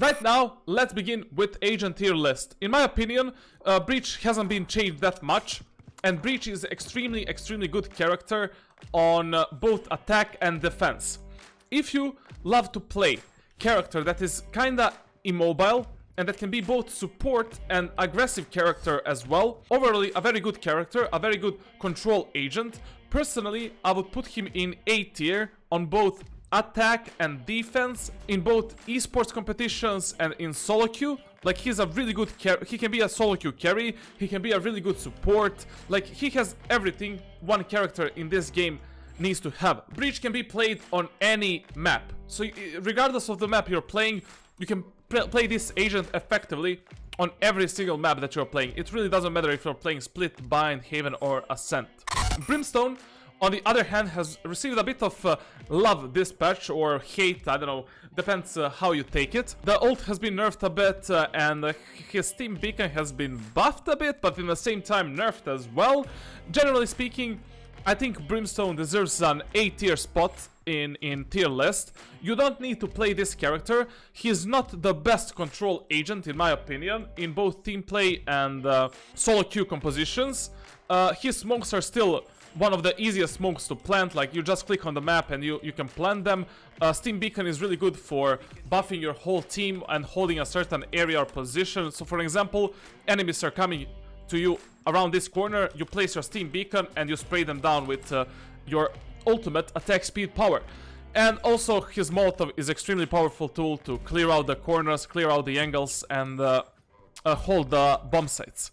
Right now, let's begin with Agent Tier List. In my opinion, Breach hasn't been changed that much, and Breach is extremely good character on both attack and defense. If you love to play character that is kinda immobile, and that can be both support and aggressive character as well, overall a very good character, a very good control agent. Personally, I would put him in A tier on both attack and defense, in both esports competitions and in SoloQ. Like, he's a really good he can be a SoloQ carry, he can be a really good support, like he has everything one character in this game needs to have. Breach can be played on any map, so regardless of the map you're playing, you can play this agent effectively on every single map that you're playing. It really doesn't matter if you're playing Split, Bind, Haven or Ascent. Brimstone, on the other hand, has received a bit of love this patch, or hate, I don't know, depends how you take it. The ult has been nerfed a bit, and his team beacon has been buffed a bit, but in the same time nerfed as well. Generally speaking, I think Brimstone deserves an A tier spot in tier list. You don't need to play this character. He's not the best control agent in my opinion in both Teamplay and SoloQ compositions. His smokes are still one of the easiest smokes to plant. Like, you just click on the map and you can plant them. Steam Beacon is really good for buffing your whole team and holding a certain area or position. So for example, enemies are coming to you around this corner, you place your Steam Beacon and you spray them down with your ultimate attack speed power. And also his Molotov is extremely powerful tool to clear out the corners, clear out the angles, and hold the bomb sites.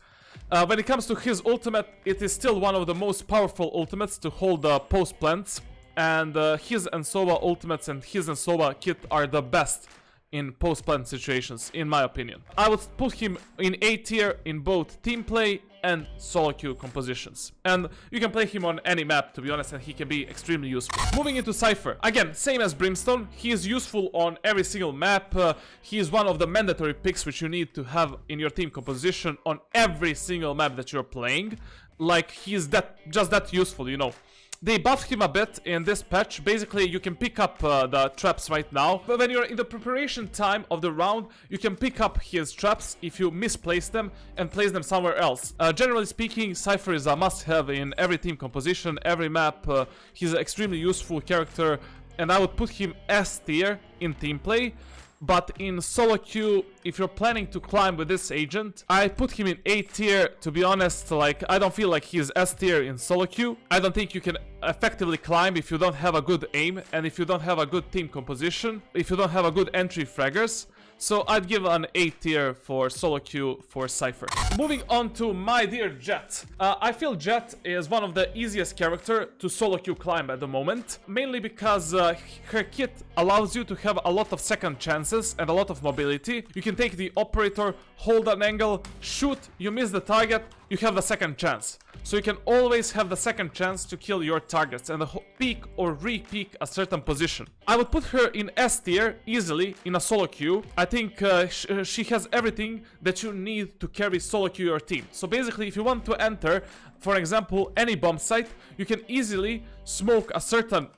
When it comes to his ultimate, it is still one of the most powerful ultimates to hold the post plants, and his and Sova ultimates and his and Sova kit are the best in post-plant situations, in my opinion. I would put him in A tier in both Teamplay and SoloQ compositions. And you can play him on any map, to be honest, and he can be extremely useful. Moving into Cypher. Again, same as Brimstone, he is useful on every single map. He is one of the mandatory picks which you need to have in your team composition on every single map that you're playing. Like, he is just that useful, you know. They buffed him a bit in this patch. Basically, you can pick up the traps right now. But when you're in the preparation time of the round, you can pick up his traps if you misplace them and place them somewhere else. Generally speaking, Cypher is a must-have in every team composition, every map. He's an extremely useful character, and I would put him S tier in Teamplay. But in SoloQ, if you're planning to climb with this agent, I put him in A tier. To be honest, like, I don't feel like he's S tier in SoloQ. I don't think you can effectively climb if you don't have a good aim, and if you don't have a good team composition, if you don't have a good entry fraggers. So I'd give an A tier for SoloQ for Cypher. Moving on to my dear Jett. I feel Jett is one of the easiest character to SoloQ climb at the moment. Mainly because her kit allows you to have a lot of second chances and a lot of mobility. You can take the operator, hold an angle, shoot, you miss the target, you have the second chance. So you can always have the second chance to kill your targets and peek or re-peek a certain position. I would put her in S tier easily in a SoloQ. I think she has everything that you need to carry SoloQ your team. So basically, if you want to enter, for example, any bomb site, you can easily smoke a certain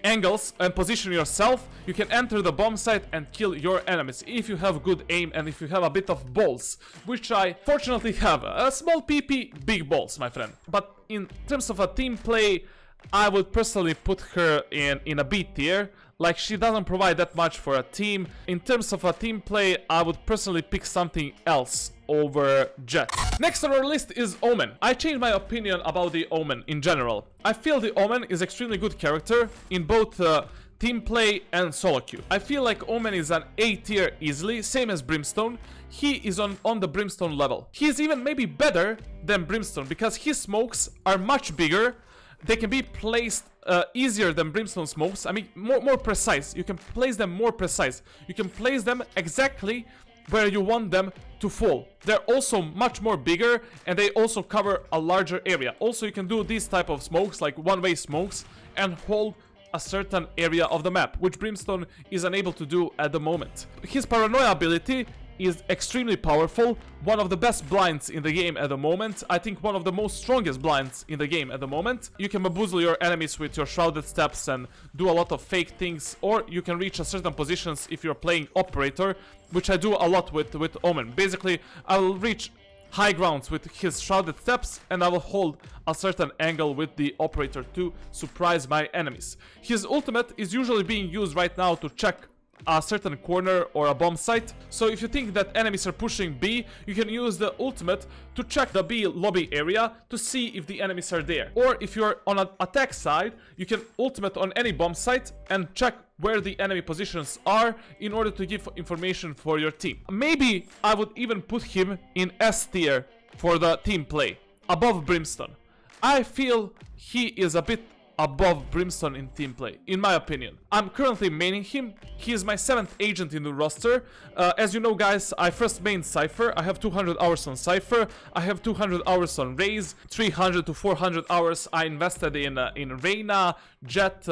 angles and position yourself. You can enter the bomb site and kill your enemies if you have good aim and if you have a bit of balls, which I fortunately have. A small PP, big balls, my friend. But in terms of a team play, I would personally put her in a B tier. Like, she doesn't provide that much for a team. In terms of a team play, I would personally pick something else over Jett. Next on our list is Omen. I changed my opinion about the Omen in general. I feel the Omen is extremely good character in both Teamplay and SoloQ. I feel like Omen is an A tier easily, same as Brimstone. He is on the Brimstone level. He is even maybe better than Brimstone because his smokes are much bigger. They can be placed easier than Brimstone smokes. I mean, more precise. You can place them more precise. You can place them exactly where you want them to fall. They're also much more bigger, and they also cover a larger area. Also, you can do these type of smokes, like one-way smokes, and hold a certain area of the map, which Brimstone is unable to do at the moment. His paranoia ability is extremely powerful, one of the best blinds in the game at the moment. I think one of the most strongest blinds in the game at the moment. You can bamboozle your enemies with your shrouded steps and do a lot of fake things, or you can reach a certain positions if you're playing operator, which I do a lot with Omen. Basically, I will reach high grounds with his shrouded steps, and I will hold a certain angle with the operator to surprise my enemies. His ultimate is usually being used right now to check a certain corner or a bomb site. So if you think that enemies are pushing B, you can use the ultimate to check the B lobby area to see if the enemies are there. Or if you're on an attack side, you can ultimate on any bomb site and check where the enemy positions are in order to give information for your team. Maybe I would even put him in S tier for the team play, above Brimstone. I feel he is a bit above Brimstone in team play, in my opinion. I'm currently maining him. He is my 7th agent in the roster. As you know, guys, I first mained Cypher. I have 200 hours on Cypher. I have 200 hours on Raze. 300 to 400 hours I invested in Reyna, Jet,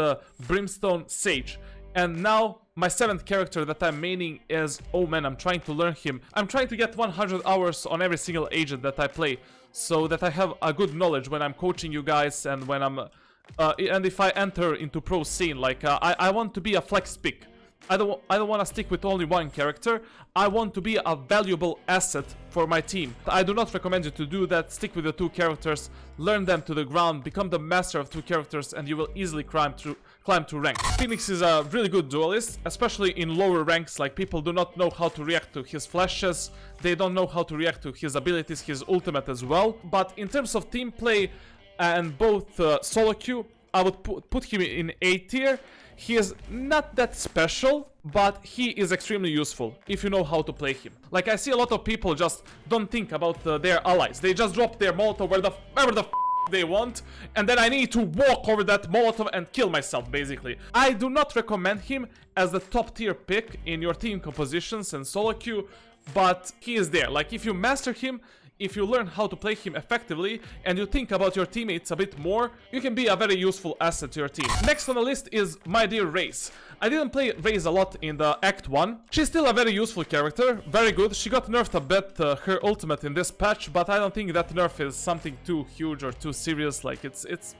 Brimstone, Sage. And now my 7th character that I'm maining is Omen. I'm trying to learn him. I'm trying to get 100 hours on every single agent that I play, so that I have a good knowledge when I'm coaching you guys and when I'm and if I enter into pro scene. Like I want to be a flex pick. I don't want to stick with only one character. I want to be a valuable asset for my team. I do not recommend you to do that. Stick with the 2 characters, learn them to the ground, become the master of 2 characters, and you will easily climb to rank. Phoenix is a really good duelist, especially in lower ranks. Like, people do not know how to react to his flashes, they don't know how to react to his abilities, his ultimate as well. But in terms of team play and both SoloQ, I would put him in A tier. He is not that special, but he is extremely useful if you know how to play him. Like, I see a lot of people just don't think about their allies. They just drop their Molotov wherever the they want, and then I need to walk over that Molotov and kill myself, basically. I do not recommend him as the top tier pick in your team compositions and SoloQ, but he is there. Like, if you master him, if you learn how to play him effectively, and you think about your teammates a bit more, you can be a very useful asset to your team. Next on the list is my dear Raze. I didn't play Raze a lot in the Act 1. She's still a very useful character, very good. She got nerfed a bit, her ultimate in this patch, but I don't think that nerf is something too huge or too serious. Like, it's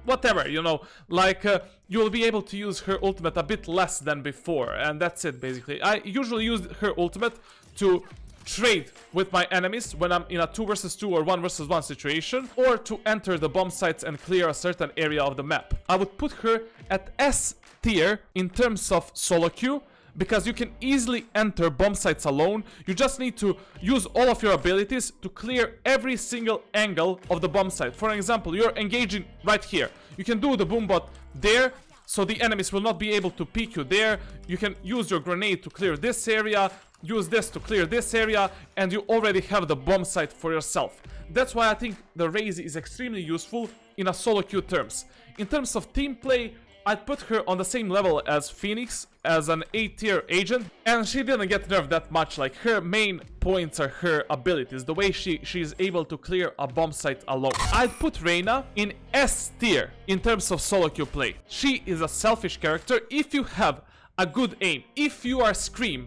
whatever, you know. Like, you will be able to use her ultimate a bit less than before, and that's it, basically. I usually use her ultimate to trade with my enemies when I'm in a 2 versus 2 or 1 versus 1 situation, or to enter the bomb sites and clear a certain area of the map. I would put her at S tier in terms of SoloQ, because you can easily enter bomb sites alone. You just need to use all of your abilities to clear every single angle of the bomb site. For example, you're engaging right here. You can do the boombot there, so the enemies will not be able to peek you there. You can use your grenade to clear this area, use this to clear this area, and you already have the bomb site for yourself. That's why I think the Raze is extremely useful in a SoloQ terms. In terms of team play, I'd put her on the same level as Phoenix, as an A tier agent, and she didn't get nerfed that much. Like, her main points are her abilities, the way she is able to clear a bomb site alone. I'd put Reyna in S tier in terms of SoloQ play. She is a selfish character. If you have a good aim, if you are Scream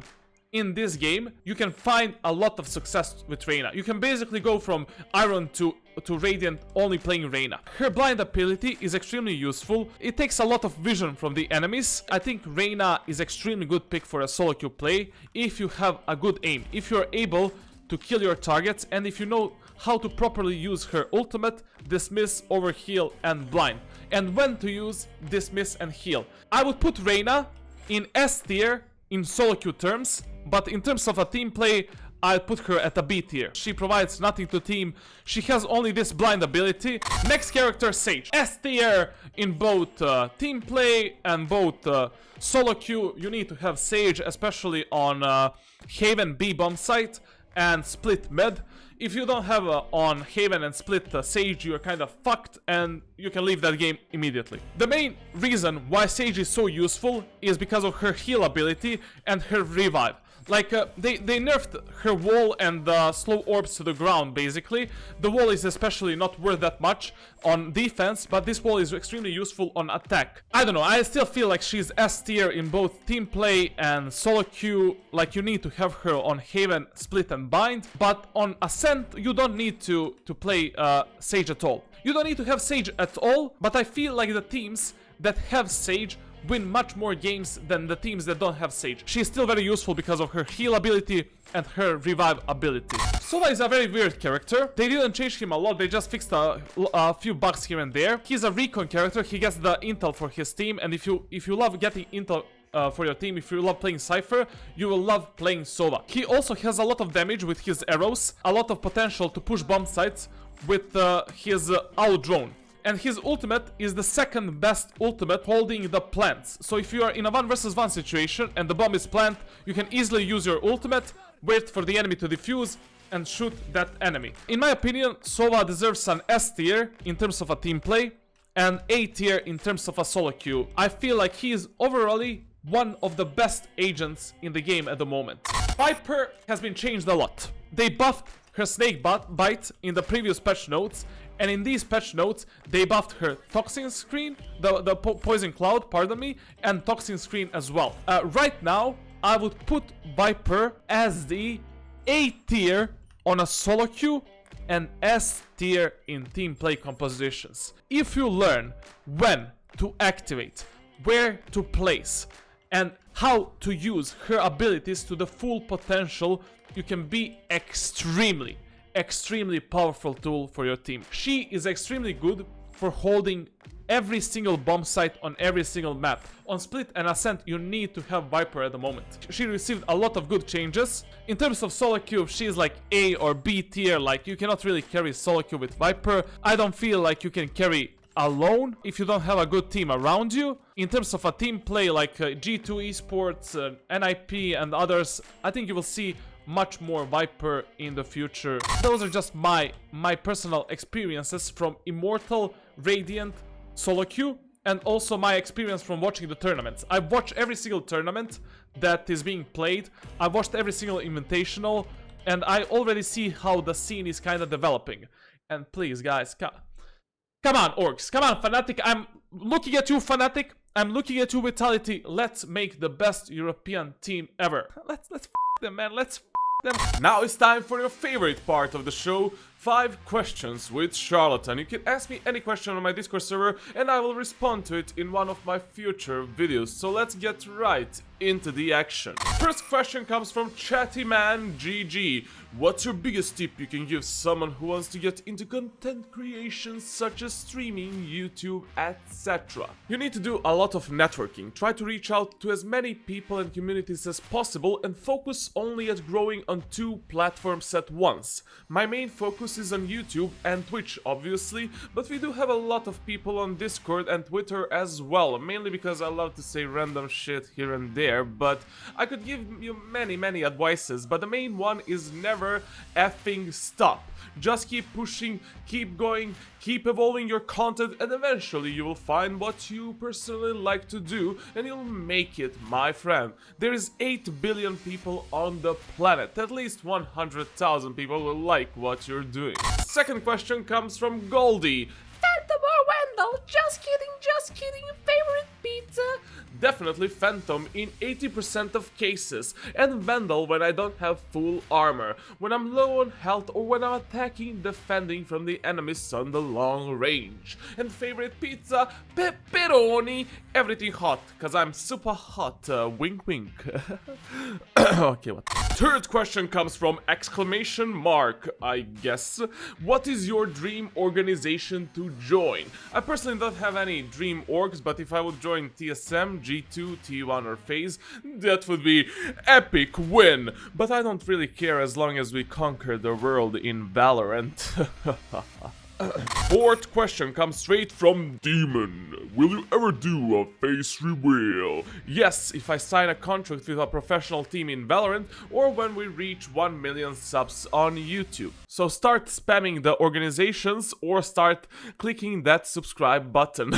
in this game, you can find a lot of success with Reyna. You can basically go from Iron to Radiant only playing Reyna. Her blind ability is extremely useful. It takes a lot of vision from the enemies. I think Reyna is extremely good pick for a SoloQ play if you have a good aim, if you're able to kill your targets, and if you know how to properly use her ultimate, dismiss, overheal, and blind, and when to use dismiss and heal. I would put Reyna in S tier in SoloQ terms, but in terms of a team play, I'll put her at a B tier. She provides nothing to team. She has only this blind ability. Next character, Sage. S tier in both team play and both SoloQ. You need to have Sage, especially on Haven B bomb site and Split mid. If you don't have on Haven and Split Sage, you're kind of fucked, and you can leave that game immediately. The main reason why Sage is so useful is because of her heal ability and her revive. Like, they nerfed her wall and slow orbs to the ground, basically. The wall is especially not worth that much on defense, but this wall is extremely useful on attack. I don't know, I still feel like she's S tier in both Teamplay and SoloQ. Like, you need to have her on Haven, Split and Bind, but on Ascent, you don't need to play Sage at all. You don't need to have Sage at all, but I feel like the teams that have Sage win much more games than the teams that don't have Sage. She's still very useful because of her heal ability and her revive ability. Sova is a very weird character. They didn't change him a lot, they just fixed a few bugs here and there. He's a recon character, he gets the intel for his team, and if you love getting intel for your team, if you love playing Cypher, you will love playing Sova. He also has a lot of damage with his arrows, a lot of potential to push bomb sites with his owl drone. And his ultimate is the second best ultimate holding the plants. So if you are in a 1 versus 1 situation and the bomb is plant, you can easily use your ultimate, wait for the enemy to defuse, and shoot that enemy. In my opinion, Sova deserves an S tier in terms of a team play, and A tier in terms of a solo queue. I feel like he is overall one of the best agents in the game at the moment. Viper has been changed a lot. They buffed her snake bite in the previous patch notes, and in these patch notes, they buffed her Toxin Screen, the Poison Cloud, pardon me, and Toxin Screen as well. Right now, I would put Viper as the A tier on a solo queue and S tier in team play compositions. If you learn when to activate, where to place, and how to use her abilities to the full potential, you can be extremely powerful tool for your team. She is extremely good for holding every single bomb site on every single map. On Split and Ascent, you need to have Viper at the moment. She received a lot of good changes. In terms of solo queue, she is like A or B tier. Like, you cannot really carry solo queue with Viper. I don't feel like you can carry alone if you don't have a good team around you. In terms of a team play like G2 Esports, NIP and others, I think you will see much more Viper in the future. Those are just my personal experiences from Immortal, Radiant, solo queue, and also my experience from watching the tournaments. I've watched every single tournament that is being played. I've watched every single invitational, and I already see how the scene is kind of developing. And please, guys, come on, orcs, come on, Fnatic. I'm looking at you, Fnatic. I'm looking at you, Vitality. Let's make the best European team ever. Let's f them, man. Let's f them. Now it's time for your favorite part of the show. 5 questions with Charlatan. You can ask me any question on my Discord server and I will respond to it in one of my future videos. So let's get right into the action. First question comes from Chattyman GG. What's your biggest tip you can give someone who wants to get into content creation such as streaming, YouTube, etc.? You need to do a lot of networking. Try to reach out to as many people and communities as possible and focus only at growing on 2 platforms at once. My main focus is on YouTube and Twitch, obviously, but we do have a lot of people on Discord and Twitter as well, mainly because I love to say random shit here and there, but I could give you many advices, but the main one is never effing stop. Just keep pushing, keep going, keep evolving your content, and eventually you will find what you personally like to do and you'll make it, my friend. There is 8 billion people on the planet. At least 100,000 people will like what you're doing. Second question comes from Goldie. Phantom or Wendell? Just kidding. Favorite pizza? Definitely Phantom in 80% of cases, and Vandal when I don't have full armor, when I'm low on health or when I'm attacking, defending from the enemies on the long range. And favorite pizza? Pepperoni. Everything hot, cause I'm super hot, wink wink. Okay, what? Third question comes from exclamation mark, I guess. What is your dream organization to join? I personally don't have any dream orgs, but if I would join TSM, G2, T1 or FaZe, that would be epic win. But I don't really care as long as we conquer the world in Valorant. Fourth question comes straight from Demon. Will you ever do a face reveal? Yes, if I sign a contract with a professional team in Valorant or when we reach 1 million subs on YouTube. So start spamming the organizations or start clicking that subscribe button.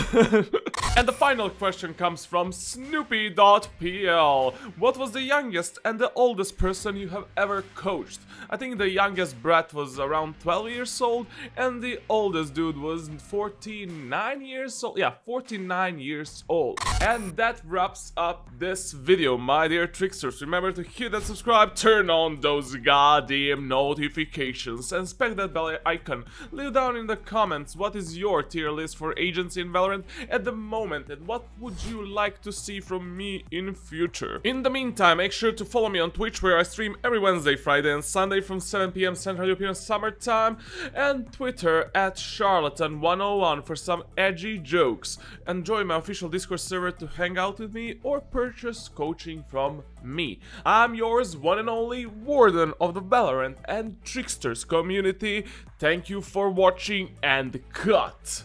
And the final question comes from Snoopy.pl. What was the youngest and the oldest person you have ever coached? I think the youngest brat was around 12 years old and the oldest dude was 49 years old. Yeah, 49 years old. And that wraps up this video, my dear tricksters. Remember to hit that subscribe, turn on those goddamn notifications and smack that bell icon. Leave down in the comments what is your tier list for agents in Valorant at the moment and what would you like to see from me in future. In the meantime, make sure to follow me on Twitch where I stream every Wednesday, Friday and Sunday from 7 PM Central European Summer Time, and Twitter at Charlatan101 for some edgy jokes. And join my official Discord server to hang out with me or purchase coaching from me. I'm yours one and only Warden of the Valorant and Tricksters community. Thank you for watching and cut!